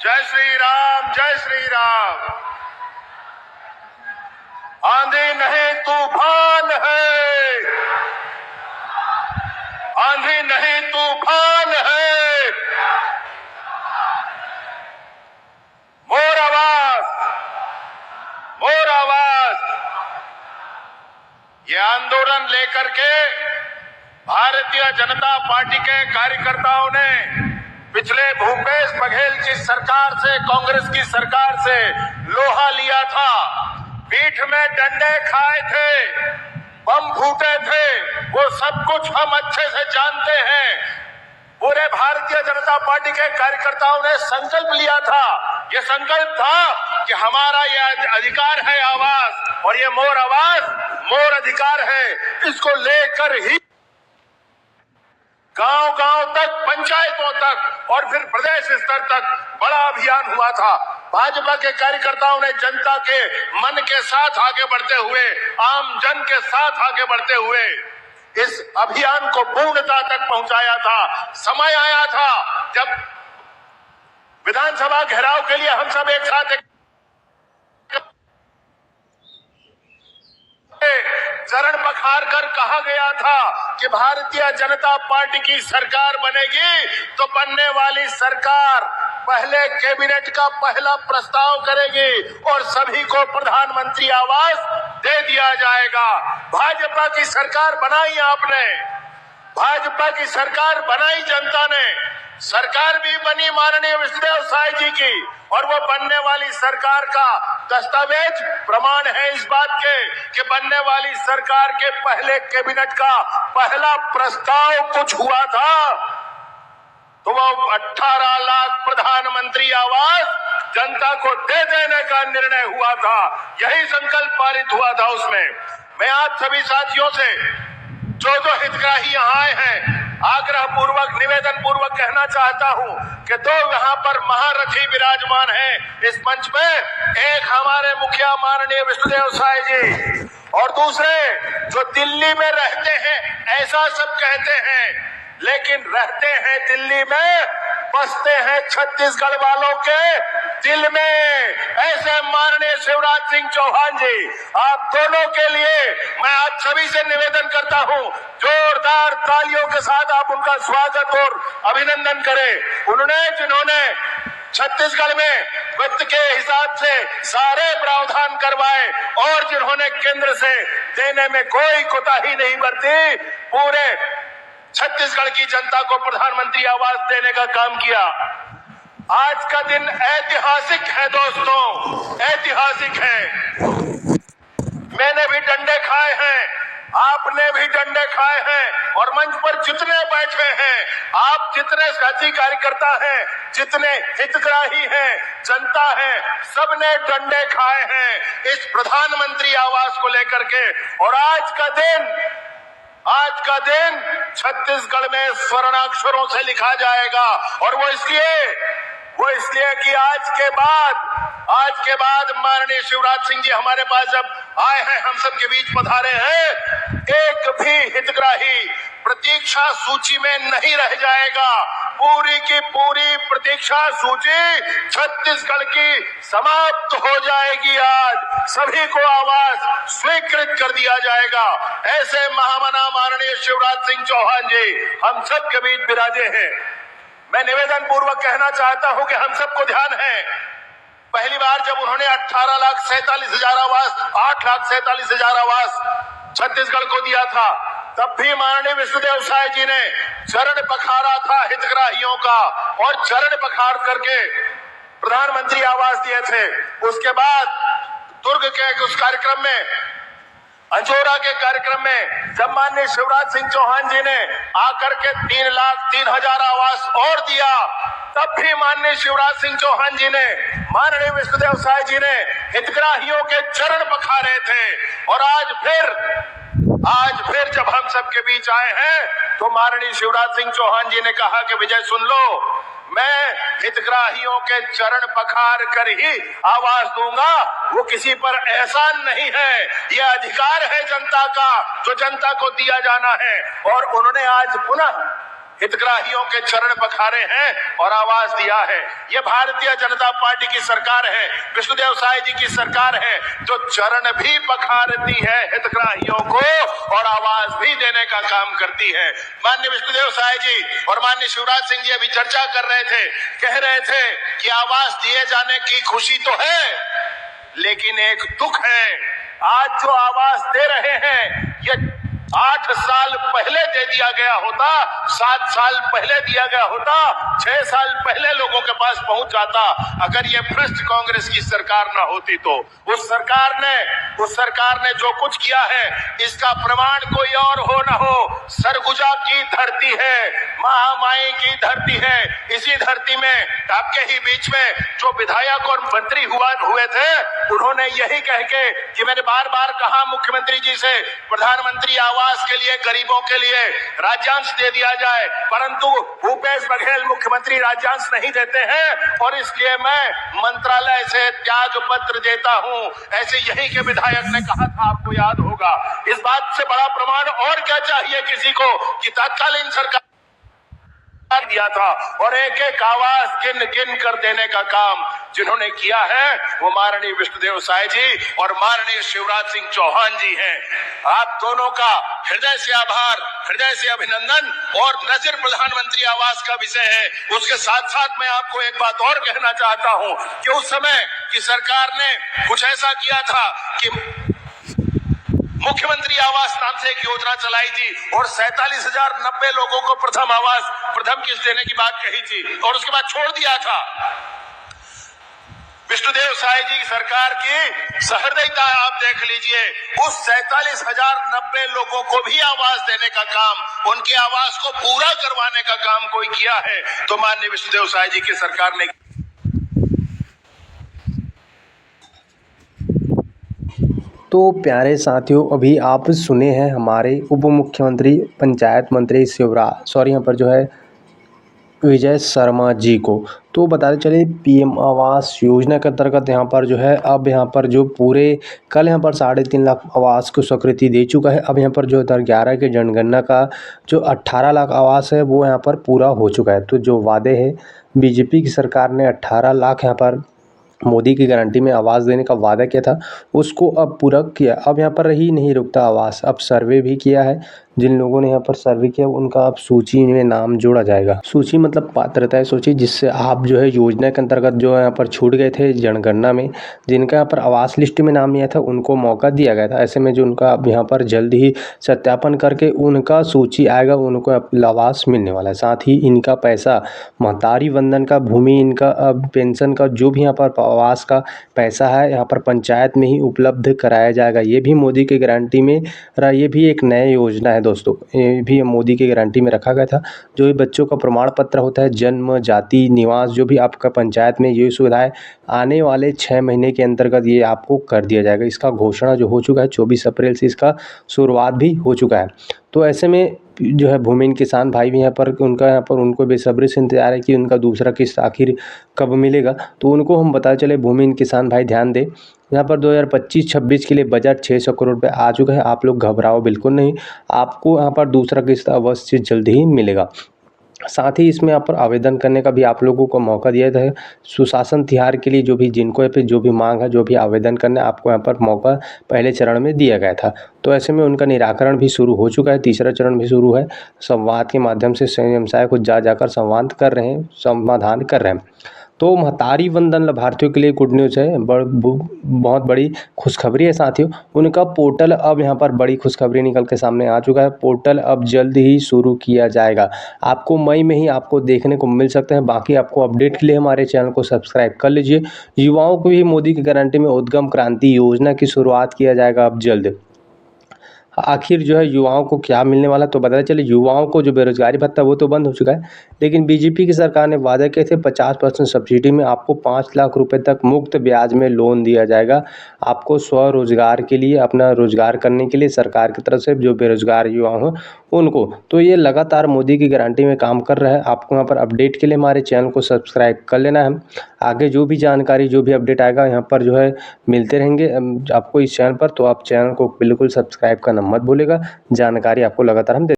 जय श्री राम, जय श्री राम। आंधी नहीं तूफान है, आंधी नहीं तूफान है। मोर आवाज, मोर आवाज। ये आंदोलन लेकर के भारतीय जनता पार्टी के कार्यकर्ताओं ने पिछले भूपेश बघेल की सरकार से, कांग्रेस की सरकार से लोहा लिया था, पीठ में डंडे खाए थे, बम फूटे थे। वो सब कुछ हम अच्छे से जानते हैं। पूरे भारतीय जनता पार्टी के कार्यकर्ताओं ने संकल्प लिया था। ये संकल्प था कि हमारा ये अधिकार है आवाज, और ये मोर आवाज, मोर अधिकार है। इसको लेकर ही गांव गांव तक, पंचायतों तक और फिर प्रदेश स्तर तक बड़ा अभियान हुआ था। भाजपा के कार्यकर्ताओं ने जनता के मन के साथ आगे बढ़ते हुए, आम जन के साथ आगे बढ़ते हुए इस अभियान को पूर्णता तक पहुंचाया था। समय आया था जब विधानसभा घेराव के लिए हम सब एक साथ चरण पखार कर कहा गया था कि भारतीय जनता पार्टी की सरकार बनेगी तो बनने वाली सरकार पहले कैबिनेट का पहला प्रस्ताव करेगी और सभी को प्रधानमंत्री आवास दे दिया जाएगा। भाजपा की सरकार बनाई आपने, भाजपा की सरकार बनाई जनता ने। सरकार भी बनी माननीय विष्णुदेव साय जी की, और वो बनने वाली सरकार का दस्तावेज प्रमाण है इस बात के कि बनने वाली सरकार के पहले कैबिनेट का पहला प्रस्ताव कुछ हुआ था तो वो 18 लाख प्रधानमंत्री आवास जनता को दे देने का निर्णय हुआ था। यही संकल्प पारित हुआ था उसमें। मैं आप सभी साथियों से जो हितग्राही यहाँ आए हैं, आग्रह पूर्वक, निवेदन पूर्वक कहना चाहता हूँ कि दो यहाँ पर महारथी विराजमान हैं इस मंच में। एक हमारे मुखिया माननीय विष्णुदेव साय जी, और दूसरे जो दिल्ली में रहते हैं, ऐसा सब कहते हैं लेकिन रहते हैं दिल्ली में, बसते हैं छत्तीसगढ़ वालों के दिल में, ऐसे माननीय शिवराज सिंह चौहान जी। आप दोनों के लिए मैं आप सभी से निवेदन करता हूं, जोरदार तालियों के साथ आप उनका स्वागत और अभिनंदन करें। जिन्होंने छत्तीसगढ़ में वित्त के हिसाब से सारे प्रावधान करवाए और जिन्होंने केंद्र से देने में कोई कोताही नहीं बरती, पूरे छत्तीसगढ़ की जनता को प्रधानमंत्री आवास देने का काम किया। आज का दिन ऐतिहासिक है दोस्तों, ऐतिहासिक है। मैंने भी डंडे खाए हैं, आपने भी डंडे खाए हैं, और मंच पर जितने बैठे हैं, आप जितने साथी कार्यकर्ता हैं, जितने हितग्राही हैं, जनता है, सबने डंडे खाए हैं इस प्रधानमंत्री आवास को लेकर के। और आज का दिन छत्तीसगढ़ में स्वर्णाक्षरों से लिखा जाएगा, और वो इसलिए कि आज के बाद माननीय शिवराज सिंह जी हमारे पास जब आए हैं, हम सब के बीच पधारे हैं, एक भी हितग्राही प्रतीक्षा सूची में नहीं रह जाएगा। पूरी की पूरी प्रतीक्षा सूची छत्तीसगढ़ की समाप्त हो जाएगी। आज सभी को आवास स्वीकृत कर दिया जाएगा। ऐसे महामना माननीय शिवराज सिंह चौहान जी हम सब के बीच विराजे हैं। मैं निवेदन पूर्वक कहना चाहता हूं कि हम सबको ध्यान है, पहली बार जब उन्होंने 18,47,000 आवास, 8,47,000 आवास छत्तीसगढ़ को दिया था, तब भी माननीय विष्णुदेव साय जी ने चरण पखारा था हितग्राहियों का, और चरण पखार करके प्रधानमंत्री आवास दिए थे। उसके बाद दुर्ग के उस कार्यक्रम में, अंजोरा के कार्यक्रम में, जब माननीय शिवराज सिंह चौहान जी ने आकर के 3,03,000 आवास और दिया, तब भी माननीय शिवराज सिंह चौहान जी ने, माननीय विष्णुदेव साय जी ने हितग्राहियों के चरण पखारे थे। और आज फिर जब हम सबके बीच आए हैं तो माननीय शिवराज सिंह चौहान जी ने कहा कि विजय सुन लो, मैं हितग्राहियों के चरण पखार कर ही आवाज दूंगा, वो किसी पर एहसान नहीं है, यह अधिकार है जनता का जो जनता को दिया जाना है। और उन्होंने आज पुनः हितग्राहियों के चरण पखारे हैं और आवाज दिया है। ये भारतीय जनता पार्टी की सरकार है, विष्णुदेव साय जी की सरकार है, जो चरण भी पखारती है हितग्राहियों को और आवाज भी देने का काम करती है। माननीय विष्णुदेव साय जी और माननीय शिवराज सिंह जी अभी चर्चा कर रहे थे, कह रहे थे कि आवाज दिए जाने की खुशी तो है, लेकिन एक दुख है। आज जो आवाज दे रहे हैं ये 8 साल पहले दे दिया गया होता, 7 साल पहले दिया गया होता, 6 साल पहले लोगों के पास पहुंच जाता। अगर ये भ्रष्ट कांग्रेस की सरकार ना होती तो उस सरकार ने जो कुछ किया है इसका प्रमाण कोई और हो ना हो, सरगुजा की धरती है, महामाई की धरती है। इसी धरती में आपके ही बीच में जो विधायक और मंत्री हुए थे, उन्होंने यही कह के कि मैंने बार बार कहा मुख्यमंत्री जी से, प्रधानमंत्री आवास के लिए गरीबों के लिए राज्यांश दे दिया जाए, परंतु भूपेश बघेल मुख्यमंत्री राज्यांश नहीं देते हैं और इसलिए मैं मंत्रालय से त्याग पत्र देता हूं। ऐसे यही के विधायक ने कहा था, आपको याद होगा। इस बात से बड़ा प्रमाण और क्या चाहिए किसी को कि तत्कालीन सरकार दिया था और एक एक आवाज गिन गिन कर देने का काम जिन्होंने किया है वो माननीय विष्णुदेव साय जी और माननीय शिवराज सिंह चौहान जी हैं। आप दोनों का हृदय से आभार, हृदय से अभिनंदन। और नजर प्रधानमंत्री आवास का विषय है, उसके साथ साथ मैं आपको एक बात और कहना चाहता हूं कि उस समय की सरकार ने कुछ ऐसा किया था कि मुख्यमंत्री आवास नाम से एक योजना चलाई थी और 47,090 लोगों को प्रथम किस्त देने की बात कही थी और उसके बाद छोड़ दिया था। विष्णुदेव साय जी की सरकार की सहृदयता आप देख लीजिए, उस 47,090 लोगों को भी आवास देने का काम, उनके आवास को पूरा करवाने का काम कोई किया है तो माननीय विष्णुदेव साय जी की सरकार ने। तो प्यारे साथियों, अभी आप सुने हैं हमारे उप मुख्यमंत्री पंचायत मंत्री यहाँ पर जो है विजय शर्मा जी को। तो बताते चले पीएम आवास योजना के अंतर्गत यहाँ पर जो है अब यहाँ पर जो पूरे कल यहाँ पर 3.5 लाख आवास को स्वीकृति दे चुका है। अब यहाँ पर जो 2011 के जनगणना का जो 18 लाख आवास है वो यहाँ पर पूरा हो चुका है। तो जो वादे हैं बीजेपी की सरकार ने 18 लाख यहाँ पर मोदी की गारंटी में आवास देने का वादा किया था, उसको अब पूरा किया। अब यहाँ पर ही नहीं रुकता आवास, अब सर्वे भी किया है। जिन लोगों ने यहाँ पर सर्वे किया उनका अब सूची में नाम जोड़ा जाएगा। सूची मतलब पात्रता है सूची, जिससे आप जो है योजना के अंतर्गत जो यहाँ पर छूट गए थे जनगणना में, जिनका यहाँ पर आवास लिस्ट में नाम नहीं आया था उनको मौका दिया गया था। ऐसे में जो उनका अब यहाँ पर जल्द ही सत्यापन करके उनका सूची आएगा, उनको आवास मिलने वाला है। साथ ही इनका पैसा महतारी वंदन का, भूमि इनका पेंशन का, जो भी यहाँ पर आवास का पैसा है यहाँ पर पंचायत में ही उपलब्ध कराया जाएगा। ये भी मोदी की गारंटी में ये भी एक नई योजना है दोस्तों, ये भी मोदी की गारंटी में रखा गया था। जो भी बच्चों का प्रमाण पत्र होता है, जन्म, जाति, निवास, जो भी आपका पंचायत में ये सुविधाएं आने वाले 6 महीने के अंतर्गत ये आपको कर दिया जाएगा। इसका घोषणा जो हो चुका है 24 अप्रैल से इसका शुरुआत भी हो चुका है। तो ऐसे में जो है भूमिहीन किसान भाई भी यहाँ पर उनको बेसब्री से इंतजार है कि उनका दूसरा किस्त आखिर कब मिलेगा। तो उनको हम बता चले भूमिहीन किसान भाई ध्यान दें, यहाँ पर 2025-26 के लिए बजट 600 करोड़ रुपये आ चुका है। आप लोग घबराओ बिल्कुल नहीं, आपको यहाँ पर दूसरा किस्त अवश्य जल्द ही मिलेगा। साथ ही इसमें यहाँ पर आवेदन करने का भी आप लोगों को मौका दिया था। सुशासन तिहार के लिए जो भी जिनको पे जो भी मांग है, जो भी आवेदन करना है, आपको यहाँ पर मौका पहले चरण में दिया गया था। तो ऐसे में उनका निराकरण भी शुरू हो चुका है, तीसरा चरण भी शुरू है। संवाद के माध्यम से स्वयं को जाकर संवाद कर रहे हैं, समाधान कर रहे हैं। तो महतारी वंदन लाभार्थियों के लिए गुड न्यूज़ है, बहुत बड़ी खुशखबरी है साथियों। उनका पोर्टल अब यहाँ पर बड़ी खुशखबरी निकल के सामने आ चुका है। पोर्टल अब जल्द ही शुरू किया जाएगा, आपको मई में ही आपको देखने को मिल सकते हैं। बाकी आपको अपडेट के लिए हमारे चैनल को सब्सक्राइब कर लीजिए। युवाओं को भी मोदी की गारंटी में उद्गम क्रांति योजना की शुरुआत किया जाएगा अब जल्द। आखिर जो है युवाओं को क्या मिलने वाला, तो बताते चले युवाओं को जो बेरोजगारी भत्ता वो तो बंद हो चुका है, लेकिन बीजेपी की सरकार ने वादा किए थे 50% सब्सिडी में आपको 5 लाख रुपए तक मुफ्त ब्याज में लोन दिया जाएगा। आपको स्वरोजगार के लिए, अपना रोजगार करने के लिए सरकार की तरफ से जो बेरोजगार युवा हों उनको। तो ये लगातार मोदी की गारंटी में काम कर रहा है। आपको यहाँ पर अपडेट के लिए हमारे चैनल को सब्सक्राइब कर लेना है। आगे जो भी जानकारी, जो भी अपडेट आएगा यहाँ पर जो है मिलते रहेंगे आपको इस चैनल पर। तो आप चैनल को बिल्कुल सब्सक्राइब करना मत भूलेगा, जानकारी आपको लगातार हम